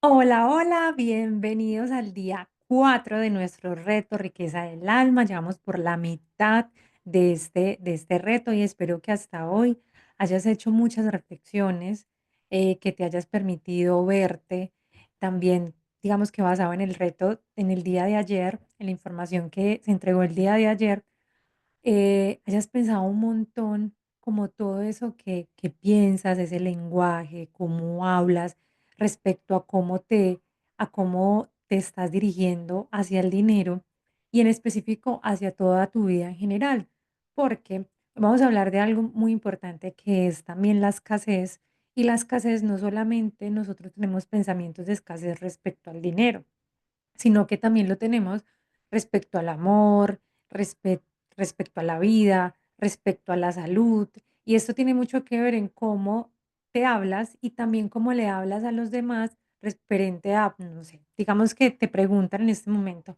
Hola, hola, bienvenidos al día 4 de nuestro reto Riqueza del Alma. Llevamos por la mitad de este reto y espero que hasta hoy hayas hecho muchas reflexiones, que te hayas permitido verte. También, digamos que basado en el reto en el día de ayer, en la información que se entregó el día de ayer, hayas pensado un montón como todo eso que piensas, ese lenguaje, cómo hablas respecto a cómo te estás dirigiendo hacia el dinero y en específico hacia toda tu vida en general. Porque vamos a hablar de algo muy importante que es también la escasez. Y la escasez no solamente nosotros tenemos pensamientos de escasez respecto al dinero, sino que también lo tenemos respecto al amor, respe- respecto a la vida, respecto a la salud. Y esto tiene mucho que ver en cómo te hablas y también cómo le hablas a los demás referente a, no sé, digamos que te preguntan en este momento,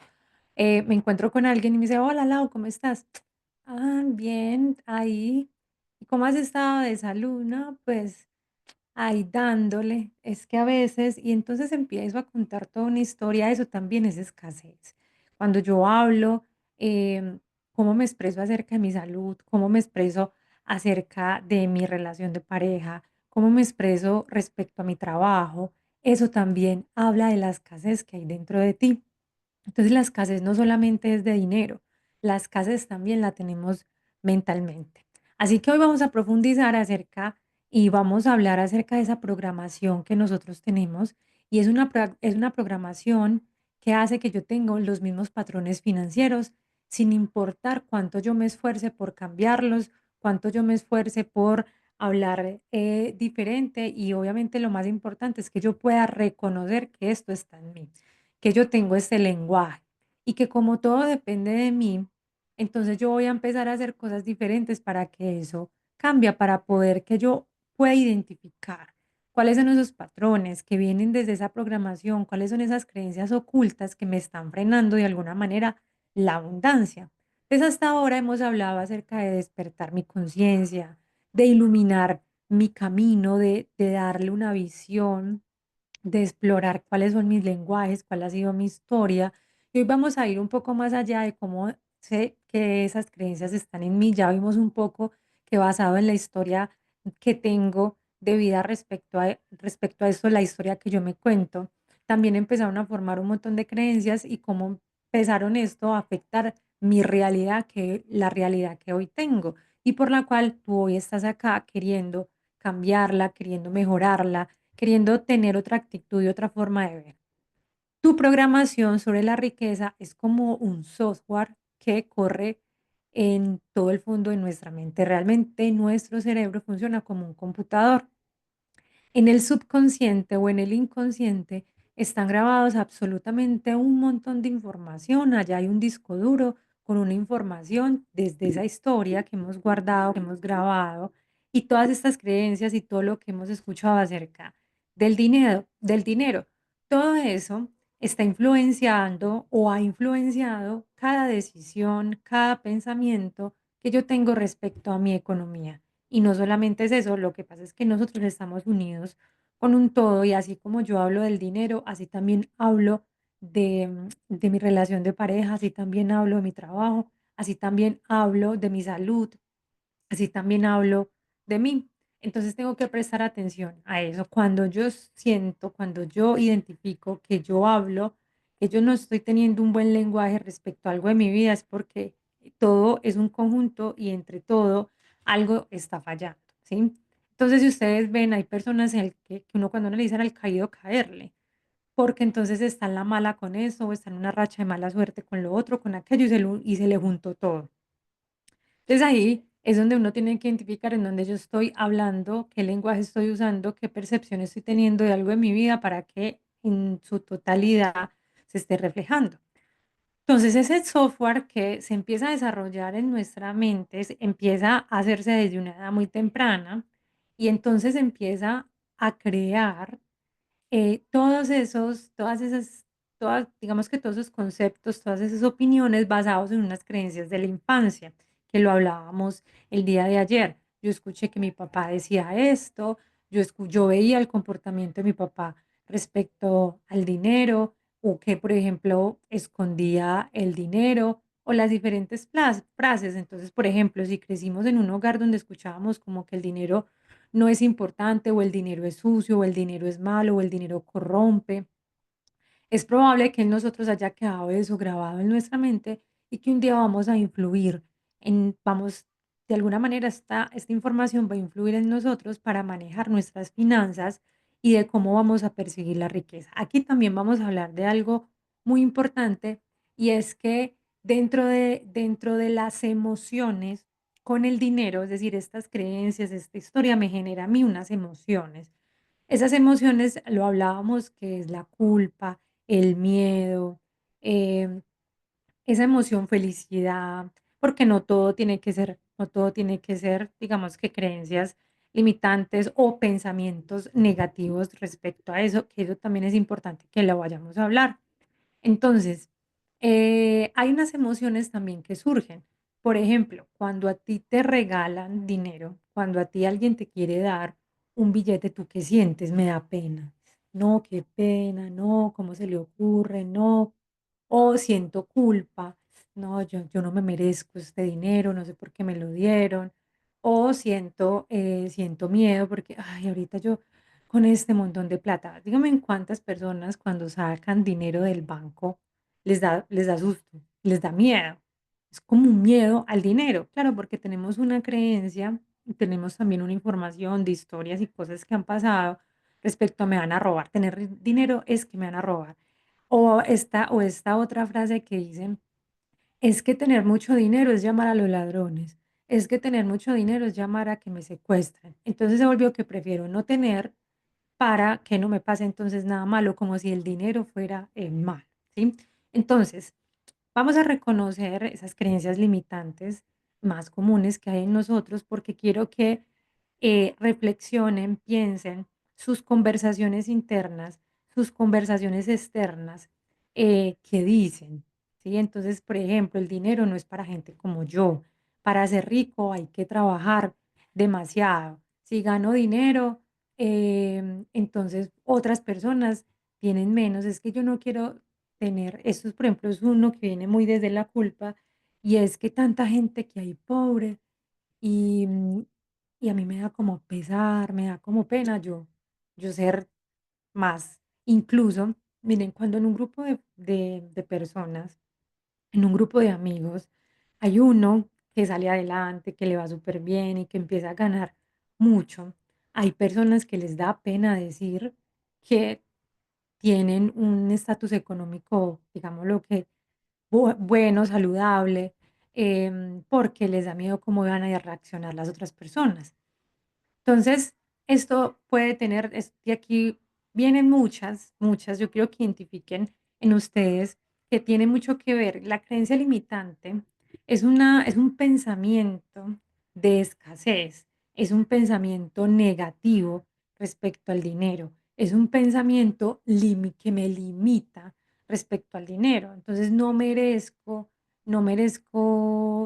me encuentro con alguien y me dice, hola Lau, ¿cómo estás? Ah, bien, ahí. ¿Y cómo has estado de salud? No, pues ahí dándole, es que a veces, y entonces empiezo a contar toda una historia, eso también es escasez. Cuando yo hablo, cómo me expreso acerca de mi salud, cómo me expreso acerca de mi relación de pareja, cómo me expreso respecto a mi trabajo, eso también habla de la escasez que hay dentro de ti. Entonces la escasez no solamente es de dinero, la escasez también la tenemos mentalmente. Así que hoy vamos a profundizar acerca y vamos a hablar acerca de esa programación que nosotros tenemos y es una programación que hace que yo tenga los mismos patrones financieros sin importar cuánto yo me esfuerce por cambiarlos, cuánto yo me esfuerce por hablar diferente y obviamente lo más importante es que yo pueda reconocer que esto está en mí, que yo tengo este lenguaje y que como todo depende de mí, entonces yo voy a empezar a hacer cosas diferentes para que eso cambie, para poder que yo pueda identificar cuáles son esos patrones que vienen desde esa programación, cuáles son esas creencias ocultas que me están frenando de alguna manera la abundancia. Entonces hasta ahora hemos hablado acerca de despertar mi conciencia, de iluminar mi camino, de darle una visión, de explorar cuáles son mis lenguajes, cuál ha sido mi historia. Y hoy vamos a ir un poco más allá de cómo sé que esas creencias están en mí. Ya vimos un poco que basado en la historia que tengo de vida respecto a eso, la historia que yo me cuento, también empezaron a formar un montón de creencias y cómo empezaron esto a afectar mi realidad, que la realidad que hoy tengo y por la cual tú hoy estás acá queriendo cambiarla, queriendo mejorarla, queriendo tener otra actitud y otra forma de ver. Tu programación sobre la riqueza es como un software que corre en todo el fondo de nuestra mente. Realmente nuestro cerebro funciona como un computador. En el subconsciente o en el inconsciente están grabados absolutamente un montón de información. Allá hay un disco duro con una información desde esa historia que hemos guardado, que hemos grabado y todas estas creencias y todo lo que hemos escuchado acerca del dinero. Todo eso está influenciando o ha influenciado cada decisión, cada pensamiento que yo tengo respecto a mi economía. Y no solamente es eso, lo que pasa es que nosotros estamos unidos con un todo y así como yo hablo del dinero, así también hablo de mi relación de pareja, así también hablo de mi trabajo, así también hablo de mi salud, así también hablo de mí. Entonces tengo que prestar atención a eso. Cuando yo siento, cuando yo identifico que yo hablo, que yo no estoy teniendo un buen lenguaje respecto a algo de mi vida, es porque todo es un conjunto y entre todo algo está fallando, ¿sí? Entonces, si ustedes ven, hay personas en el que uno cuando uno le dicen al caído caerle, porque entonces está en la mala con eso, o está en una racha de mala suerte con lo otro, con aquello y se le juntó todo. Entonces ahí es donde uno tiene que identificar en dónde yo estoy hablando, qué lenguaje estoy usando, qué percepción estoy teniendo de algo en mi vida para que en su totalidad se esté reflejando. Entonces ese software que se empieza a desarrollar en nuestra mente empieza a hacerse desde una edad muy temprana y entonces empieza a crear todas esas, digamos que todos esos conceptos, todas esas opiniones basados en unas creencias de la infancia, que lo hablábamos el día de ayer. Yo escuché que mi papá decía esto, yo veía el comportamiento de mi papá respecto al dinero o que, por ejemplo, escondía el dinero o las diferentes frases. Entonces, por ejemplo, si crecimos en un hogar donde escuchábamos como que el dinero no es importante o el dinero es sucio o el dinero es malo o el dinero corrompe, es probable que en nosotros haya quedado eso grabado en nuestra mente y que un día vamos a influir vamos, de alguna manera esta información va a influir en nosotros para manejar nuestras finanzas y de cómo vamos a perseguir la riqueza. Aquí también vamos a hablar de algo muy importante y es que dentro de las emociones con el dinero, es decir, estas creencias, esta historia me genera a mí unas emociones. Esas emociones, lo hablábamos, que es la culpa, el miedo, em, esa emoción, felicidad, porque no todo tiene que ser, digamos que creencias limitantes o pensamientos negativos respecto a eso, que eso también es importante que lo vayamos a hablar. Entonces, hay unas emociones también que surgen. Por ejemplo, cuando a ti te regalan dinero, cuando a ti alguien te quiere dar un billete, ¿tú qué sientes? Me da pena. No, qué pena, no, ¿cómo se le ocurre? No. O siento culpa. No, yo no me merezco este dinero, no sé por qué me lo dieron. O siento miedo porque, ay, ahorita yo con este montón de plata. Dígame en cuántas personas cuando sacan dinero del banco les da susto, les da miedo. Es como un miedo al dinero, claro, porque tenemos una creencia y tenemos también una información de historias y cosas que han pasado respecto a me van a robar. Tener dinero es que me van a robar. O esta otra frase que dicen es que tener mucho dinero es llamar a los ladrones. Es que tener mucho dinero es llamar a que me secuestren. Entonces se volvió que prefiero no tener para que no me pase entonces nada malo, como si el dinero fuera mal, ¿sí? Entonces, vamos a reconocer esas creencias limitantes más comunes que hay en nosotros porque quiero que reflexionen, piensen sus conversaciones internas, sus conversaciones externas, que dicen, ¿sí? Entonces, por ejemplo, el dinero no es para gente como yo. Para ser rico hay que trabajar demasiado. Si gano dinero, entonces otras personas tienen menos. Es que yo no quiero tener, esto, por ejemplo, es uno que viene muy desde la culpa, y es que tanta gente que hay pobre y, y a mí me da como pesar, me da como pena yo ser más. Incluso, miren, cuando en un grupo de personas, en un grupo de amigos, hay uno que sale adelante, que le va súper bien y que empieza a ganar mucho, hay personas que les da pena decir que tienen un estatus económico, digámoslo que bueno, saludable, porque les da miedo cómo van a reaccionar las otras personas. Entonces, esto puede tener, de aquí vienen muchas, muchas, yo quiero que identifiquen en ustedes que tiene mucho que ver. La creencia limitante es un pensamiento de escasez, es un pensamiento negativo respecto al dinero, es un pensamiento que me limita respecto al dinero. Entonces, no merezco,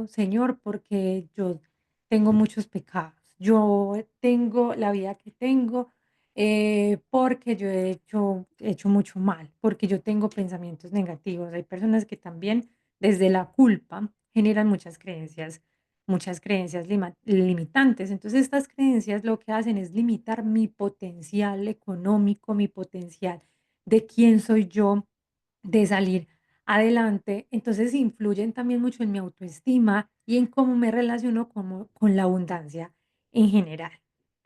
Señor, porque yo tengo muchos pecados. Yo tengo la vida que tengo porque yo he hecho mucho mal, porque yo tengo pensamientos negativos. Hay personas que también desde la culpa generan muchas creencias limitantes. Entonces estas creencias lo que hacen es limitar mi potencial económico, mi potencial de quién soy yo, de salir adelante. Entonces influyen también mucho en mi autoestima y en cómo me relaciono con la abundancia en general.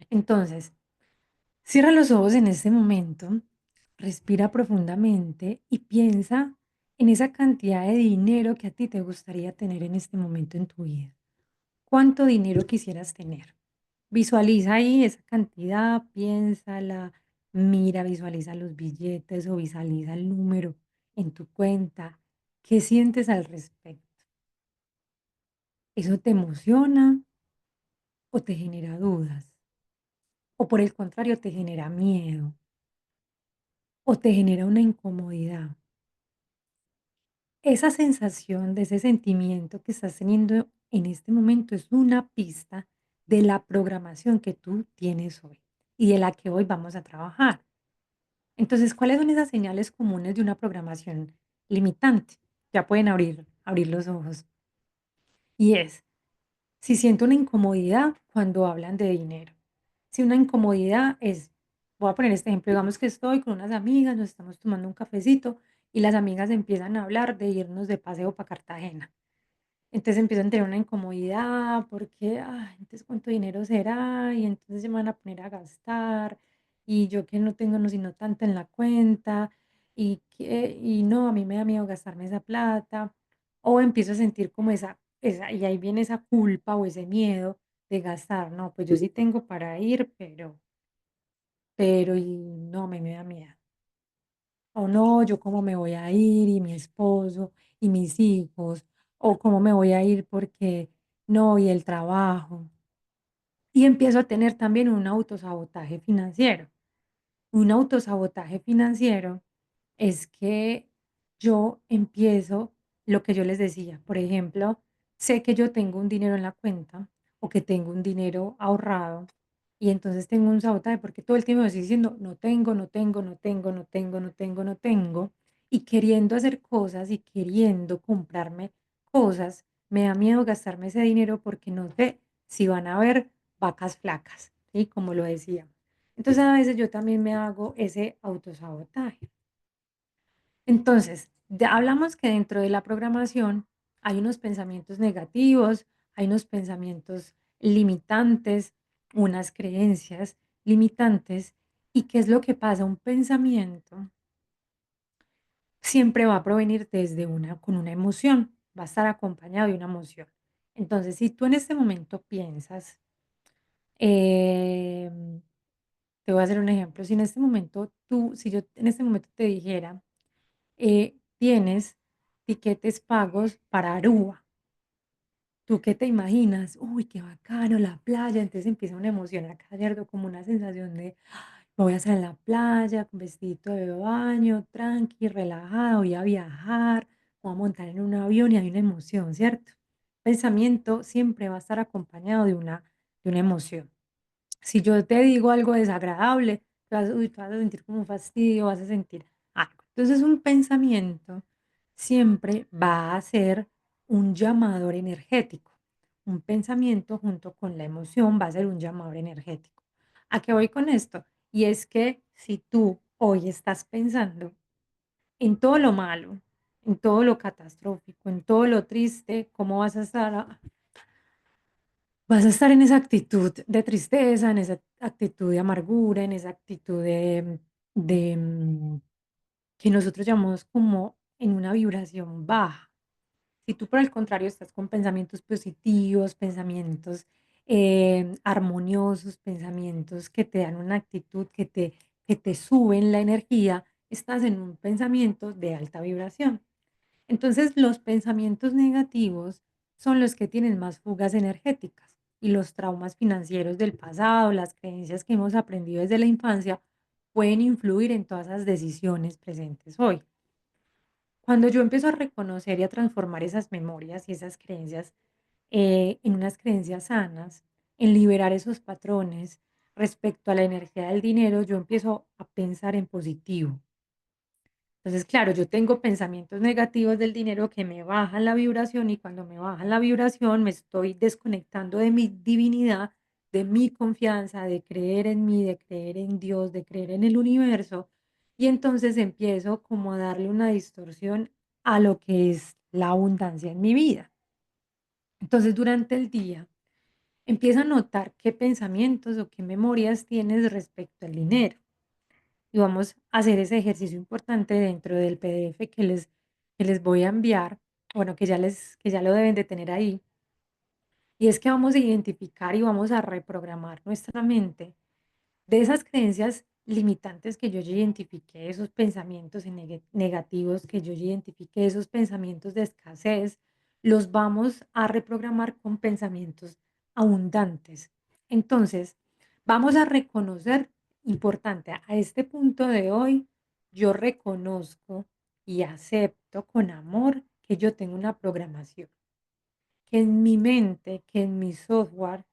Entonces, cierra los ojos en este momento, respira profundamente y piensa en esa cantidad de dinero que a ti te gustaría tener en este momento en tu vida. ¿Cuánto dinero quisieras tener? Visualiza ahí esa cantidad, piénsala, mira, visualiza los billetes o visualiza el número en tu cuenta. ¿Qué sientes al respecto? ¿Eso te emociona o te genera dudas? ¿O por el contrario te genera miedo o te genera una incomodidad? Esa sensación de ese sentimiento que estás teniendo en este momento es una pista de la programación que tú tienes hoy y de la que hoy vamos a trabajar. Entonces, ¿cuáles son esas señales comunes de una programación limitante? Ya pueden abrir los ojos. Y es, si siento una incomodidad cuando hablan de dinero. Si una incomodidad es, voy a poner este ejemplo, digamos que estoy con unas amigas, nos estamos tomando un cafecito y las amigas empiezan a hablar de irnos de paseo para Cartagena. Entonces empiezan a tener una incomodidad porque, ay, entonces cuánto dinero será y entonces se me van a poner a gastar y yo que no tengo no sino tanto en la cuenta y no, a mí me da miedo gastarme esa plata o empiezo a sentir como esa y ahí viene esa culpa o ese miedo de gastar, no, pues yo sí tengo para ir, pero y no, me da miedo. O no, yo cómo me voy a ir y mi esposo y mis hijos, o cómo me voy a ir porque no, y el trabajo. Y empiezo a tener también un autosabotaje financiero. Un autosabotaje financiero es que yo empiezo lo que yo les decía, por ejemplo, sé que yo tengo un dinero en la cuenta o que tengo un dinero ahorrado y entonces tengo un sabotaje porque todo el tiempo me estoy diciendo, no tengo, no tengo, no tengo, no tengo, no tengo, no tengo, y queriendo hacer cosas y queriendo comprarme cosas, me da miedo gastarme ese dinero porque no sé si van a haber vacas flacas, ¿sí? Como lo decía. Entonces, a veces yo también me hago ese autosabotaje. Entonces, hablamos que dentro de la programación hay unos pensamientos negativos, hay unos pensamientos limitantes, unas creencias limitantes. ¿Y qué es lo que pasa? Un pensamiento siempre va a provenir desde con una emoción, va a estar acompañado de una emoción. Entonces, si tú en este momento piensas, em, te voy a hacer un ejemplo. Si en este momento si yo en este momento te dijera, tienes tiquetes pagos para Aruba, ¿tú qué te imaginas? Uy, qué bacano, la playa. Entonces empieza una emoción acá, ¿cierto? Como una sensación de, me voy a hacer en la playa, con vestidito de baño, tranqui, relajado, voy a viajar, voy a montar en un avión y hay una emoción, ¿cierto? Pensamiento siempre va a estar acompañado de una emoción. Si yo te digo algo desagradable, te vas a sentir como un fastidio, vas a sentir algo. Entonces, un pensamiento siempre va a ser un llamador energético. Un pensamiento junto con la emoción va a ser un llamador energético. ¿A qué voy con esto? Y es que si tú hoy estás pensando en todo lo malo, en todo lo catastrófico, en todo lo triste, ¿cómo vas a estar? Vas a estar en esa actitud de tristeza, en esa actitud de amargura, en esa actitud de que nosotros llamamos como en una vibración baja. Si tú, por el contrario, estás con pensamientos positivos, pensamientos armoniosos, pensamientos que te dan una actitud, que te suben la energía, estás en un pensamiento de alta vibración. Entonces, los pensamientos negativos son los que tienen más fugas energéticas y los traumas financieros del pasado, las creencias que hemos aprendido desde la infancia, pueden influir en todas las decisiones presentes hoy. Cuando yo empiezo a reconocer y a transformar esas memorias y esas creencias en unas creencias sanas, en liberar esos patrones respecto a la energía del dinero, yo empiezo a pensar en positivo. Entonces, claro, yo tengo pensamientos negativos del dinero que me bajan la vibración y cuando me bajan la vibración me estoy desconectando de mi divinidad, de mi confianza, de creer en mí, de creer en Dios, de creer en el universo. Y entonces empiezo como a darle una distorsión a lo que es la abundancia en mi vida. Entonces, durante el día, empiezo a notar qué pensamientos o qué memorias tienes respecto al dinero y vamos a hacer ese ejercicio importante dentro del PDF que les voy a enviar, bueno, que ya lo deben de tener ahí, y es que vamos a identificar y vamos a reprogramar nuestra mente de esas creencias limitantes que yo ya identifiqué, esos pensamientos negativos que yo ya identifiqué, esos pensamientos de escasez, los vamos a reprogramar con pensamientos abundantes. Entonces, vamos a reconocer, importante, a este punto de hoy, yo reconozco y acepto con amor que yo tengo una programación, que en mi mente, que en mi software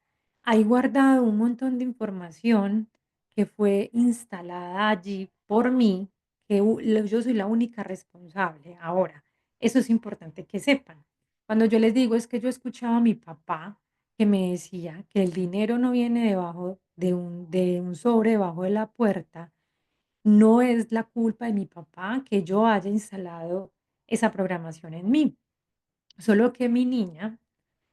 hay guardado un montón de información que fue instalada allí por mí, que yo soy la única responsable. Ahora, eso es importante que sepan. Cuando yo les digo es que yo escuchaba a mi papá que me decía que el dinero no viene debajo de un sobre debajo de la puerta, no es la culpa de mi papá que yo haya instalado esa programación en mí. Solo que mi niña,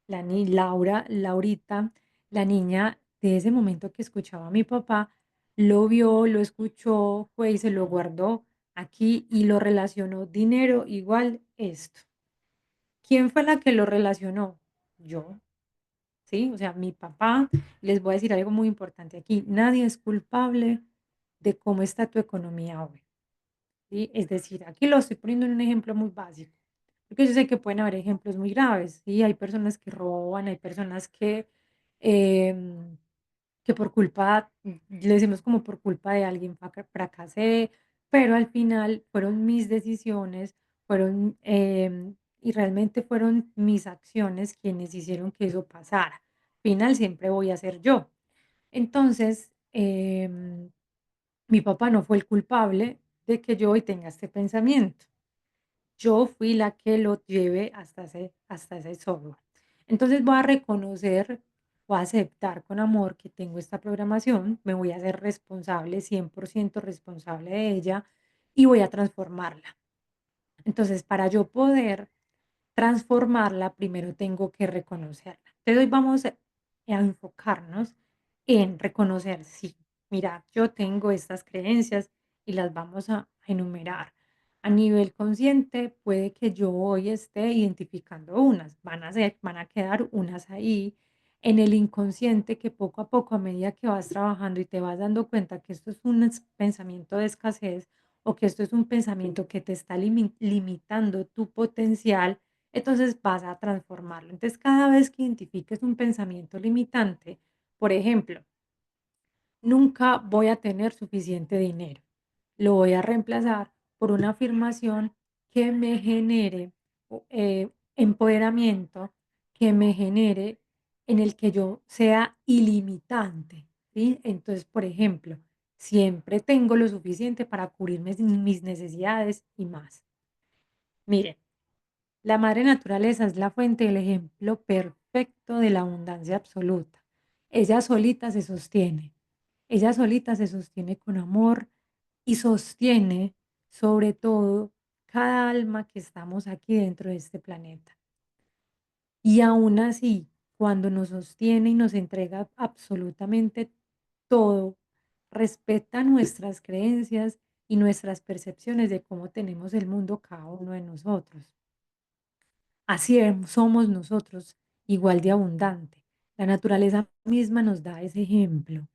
Laurita, la niña de ese momento que escuchaba a mi papá, lo vio, lo escuchó, fue y se lo guardó aquí y lo relacionó dinero igual esto. ¿Quién fue la que lo relacionó? Yo, ¿sí? O sea, mi papá. Les voy a decir algo muy importante aquí, nadie es culpable de cómo está tu economía hoy, ¿sí? Es decir, aquí lo estoy poniendo en un ejemplo muy básico, porque yo sé que pueden haber ejemplos muy graves, ¿sí? Hay personas que roban, hay personas em, que por culpa, le decimos como por culpa de alguien fracasé, pero al final fueron mis decisiones, y realmente fueron mis acciones quienes hicieron que eso pasara. Al final siempre voy a ser yo. Entonces, mi papá no fue el culpable de que yo hoy tenga este pensamiento. Yo fui la que lo llevé hasta ese software. Entonces voy a reconocer o a aceptar con amor que tengo esta programación, me voy a hacer responsable, 100% responsable de ella y voy a transformarla. Entonces, para yo poder transformarla, primero tengo que reconocerla. Entonces, hoy vamos a enfocarnos en reconocer, sí, mira, yo tengo estas creencias y las vamos a enumerar. A nivel consciente, puede que yo hoy esté identificando unas, van a quedar unas ahí en el inconsciente que poco a poco, a medida que vas trabajando y te vas dando cuenta que esto es un pensamiento de escasez o que esto es un pensamiento que te está limitando tu potencial, entonces vas a transformarlo. Entonces, cada vez que identifiques un pensamiento limitante, por ejemplo, nunca voy a tener suficiente dinero, lo voy a reemplazar por una afirmación que me genere empoderamiento, que me genere en el que yo sea ilimitante, ¿sí? Entonces, por ejemplo, siempre tengo lo suficiente para cubrir mis necesidades y más. Mire, la madre naturaleza es la fuente del ejemplo perfecto de la abundancia absoluta. Ella solita se sostiene. Ella solita se sostiene con amor y sostiene sobre todo cada alma que estamos aquí dentro de este planeta. Y aún así, cuando nos sostiene y nos entrega absolutamente todo, respeta nuestras creencias y nuestras percepciones de cómo tenemos el mundo cada uno de nosotros. Así somos nosotros, igual de abundante. La naturaleza misma nos da ese ejemplo.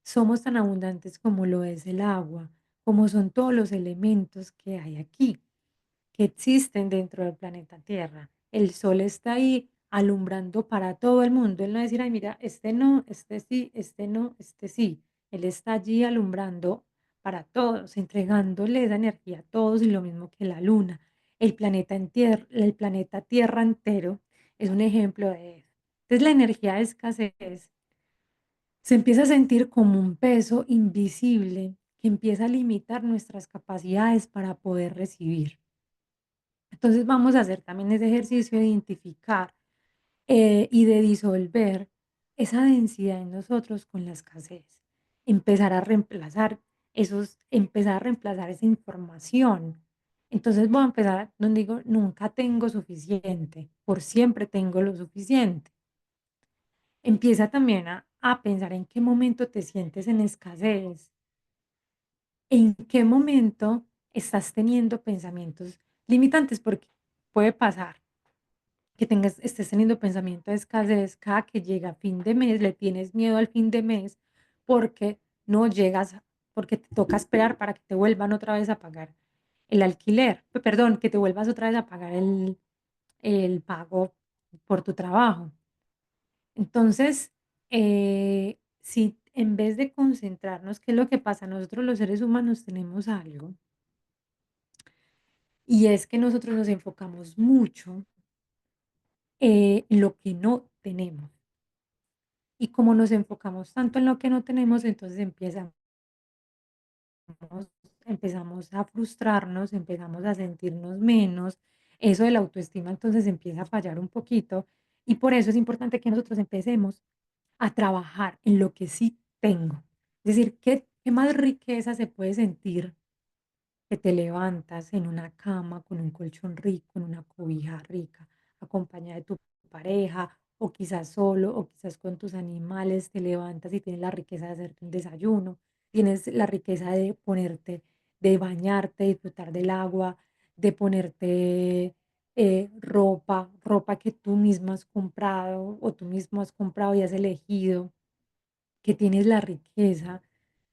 Somos tan abundantes como lo es el agua, como son todos los elementos que hay aquí, que existen dentro del planeta Tierra. El sol está ahí alumbrando para todo el mundo. Él no va a decir, ay, mira, este no, este sí, este no, este sí. Él está allí alumbrando para todos, entregándole esa energía a todos y lo mismo que la luna. El planeta Tierra entero es un ejemplo de eso. Entonces la energía de escasez se empieza a sentir como un peso invisible que empieza a limitar nuestras capacidades para poder recibir. Entonces vamos a hacer también ese ejercicio de identificar y de disolver esa densidad en nosotros con la escasez. Empezar a reemplazar empezar a reemplazar esa información. Entonces voy a empezar donde digo, nunca tengo suficiente, por siempre tengo lo suficiente. Empieza también a pensar en qué momento te sientes en escasez, en qué momento estás teniendo pensamientos limitantes, porque puede pasar que estés teniendo pensamiento de escasez cada que llega fin de mes, le tienes miedo al fin de mes porque no llegas, porque te toca esperar para que te vuelvan otra vez a pagar el alquiler, perdón, que te vuelvas otra vez a pagar el pago por tu trabajo. Entonces, si en vez de concentrarnos, ¿qué es lo que pasa? Nosotros los seres humanos tenemos algo y es que nosotros nos enfocamos mucho en lo que no tenemos. Y como nos enfocamos tanto en lo que no tenemos, entonces empezamos empezamos a frustrarnos, empezamos a sentirnos menos, eso de la autoestima entonces empieza a fallar un poquito y por eso es importante que nosotros empecemos a trabajar en lo que sí tengo. Es decir, ¿qué más riqueza se puede sentir que te levantas en una cama con un colchón rico, en una cobija rica, acompañada de tu pareja, o quizás solo, o quizás con tus animales, te levantas y tienes la riqueza de hacerte un desayuno, tienes la riqueza de ponerte, de bañarte, disfrutar del agua, de ponerte ropa que tú mismo has comprado o tú mismo has comprado y has elegido, que tienes la riqueza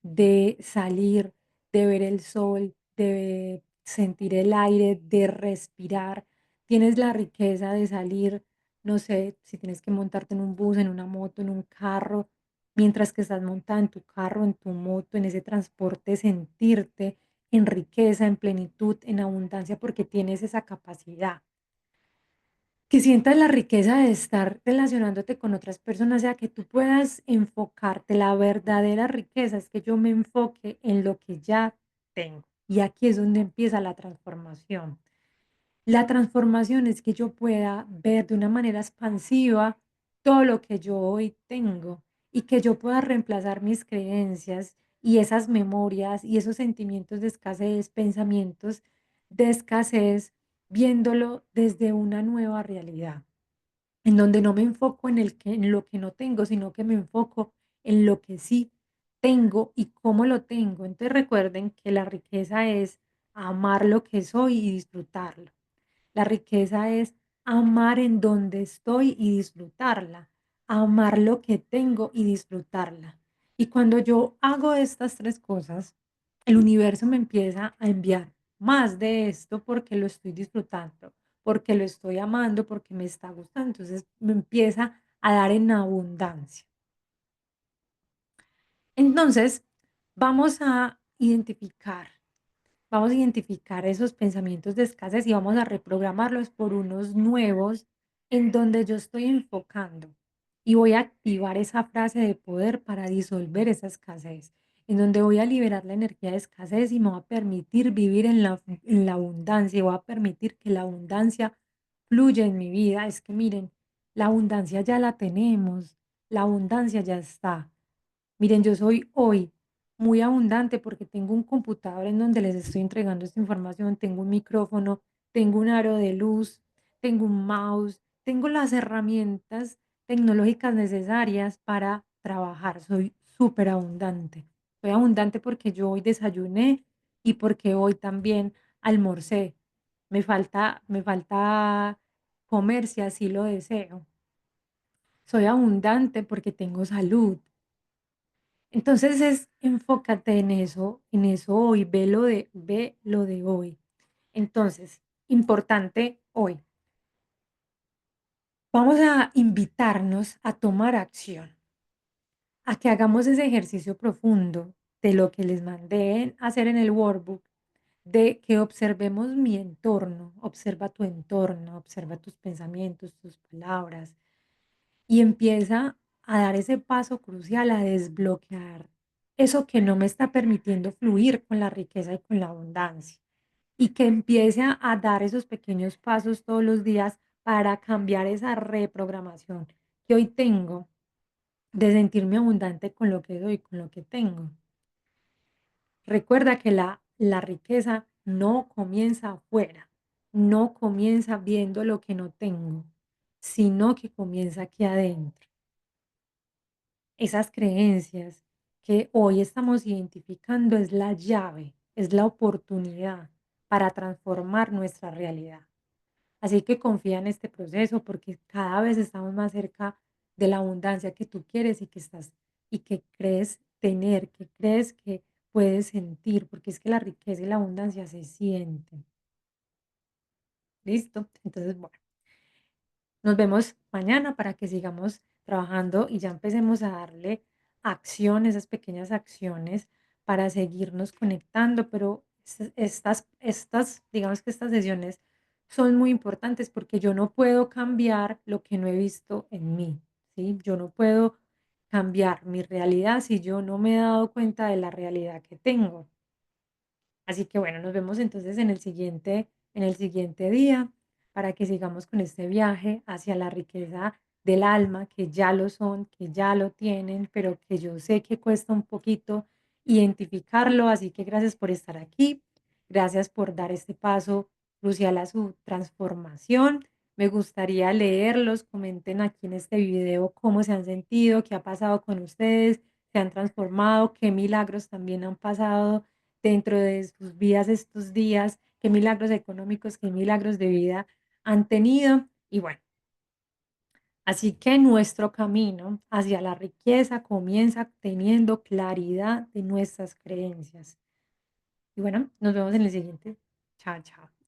de salir, de ver el sol, de sentir el aire, de respirar. Tienes la riqueza de salir, no sé, si tienes que montarte en un bus, en una moto, en un carro, mientras que estás montada en tu carro, en tu moto, en ese transporte, sentirte en riqueza, en plenitud, en abundancia, porque tienes esa capacidad. Que sientas la riqueza de estar relacionándote con otras personas, o sea, que tú puedas enfocarte, la verdadera riqueza es que yo me enfoque en lo que ya tengo. Y aquí es donde empieza la transformación. La transformación es que yo pueda ver de una manera expansiva todo lo que yo hoy tengo y que yo pueda reemplazar mis creencias y esas memorias y esos sentimientos de escasez, pensamientos de escasez, viéndolo desde una nueva realidad, en donde no me enfoco en lo que no tengo, sino que me enfoco en lo que sí tengo y cómo lo tengo. Entonces recuerden que la riqueza es amar lo que soy y disfrutarlo. La riqueza es amar en donde estoy y disfrutarla, amar lo que tengo y disfrutarla. Y cuando yo hago estas tres cosas, el universo me empieza a enviar más de esto porque lo estoy disfrutando, porque lo estoy amando, porque me está gustando. Entonces me empieza a dar en abundancia. Entonces, vamos a identificar Vamos a identificar esos pensamientos de escasez y vamos a reprogramarlos por unos nuevos en donde yo estoy enfocando y voy a activar esa frase de poder para disolver esa escasez, en donde voy a liberar la energía de escasez y me va a permitir vivir en la abundancia y voy a permitir que la abundancia fluya en mi vida. Es que miren, la abundancia ya la tenemos, la abundancia ya está. Miren, yo soy hoy muy abundante porque tengo un computador en donde les estoy entregando esta información, tengo un micrófono, tengo un aro de luz, tengo un mouse, tengo las herramientas tecnológicas necesarias para trabajar. Soy súper abundante. Soy abundante porque yo hoy desayuné y porque hoy también almorcé. Me falta comer si así lo deseo. Soy abundante porque tengo salud. Entonces enfócate en eso hoy, ve lo de hoy. Entonces, importante hoy, vamos a invitarnos a tomar acción, a que hagamos ese ejercicio profundo de lo que les mandé hacer en el workbook, de que observemos mi entorno, observa tu entorno, observa tus pensamientos, tus palabras, y empieza a dar ese paso crucial a desbloquear eso que no me está permitiendo fluir con la riqueza y con la abundancia. Y que empiece a dar esos pequeños pasos todos los días para cambiar esa reprogramación que hoy tengo de sentirme abundante con lo que doy, con lo que tengo. Recuerda que la riqueza no comienza afuera, no comienza viendo lo que no tengo, sino que comienza aquí adentro. Esas creencias que hoy estamos identificando es la llave, es la oportunidad para transformar nuestra realidad. Así que confía en este proceso porque cada vez estamos más cerca de la abundancia que tú quieres y que crees tener, que crees que puedes sentir, porque es que la riqueza y la abundancia se sienten. ¿Listo? Entonces, bueno. Nos vemos mañana para que sigamos trabajando y ya empecemos a darle acción, esas pequeñas acciones para seguirnos conectando, pero digamos que estas sesiones son muy importantes porque yo no puedo cambiar lo que no he visto en mí, ¿sí? Yo no puedo cambiar mi realidad si yo no me he dado cuenta de la realidad que tengo. Así que bueno, nos vemos entonces en el siguiente día para que sigamos con este viaje hacia la riqueza del alma, que ya lo son, que ya lo tienen, pero que yo sé que cuesta un poquito identificarlo. Así que gracias por estar aquí, gracias por dar este paso crucial a su transformación. Me gustaría leerlos, comenten aquí en este video cómo se han sentido, qué ha pasado con ustedes, se han transformado, qué milagros también han pasado dentro de sus vidas estos días, qué milagros económicos, qué milagros de vida han tenido. Y bueno, así que nuestro camino hacia la riqueza comienza teniendo claridad de nuestras creencias. Y bueno, nos vemos en el siguiente. Chao, chao.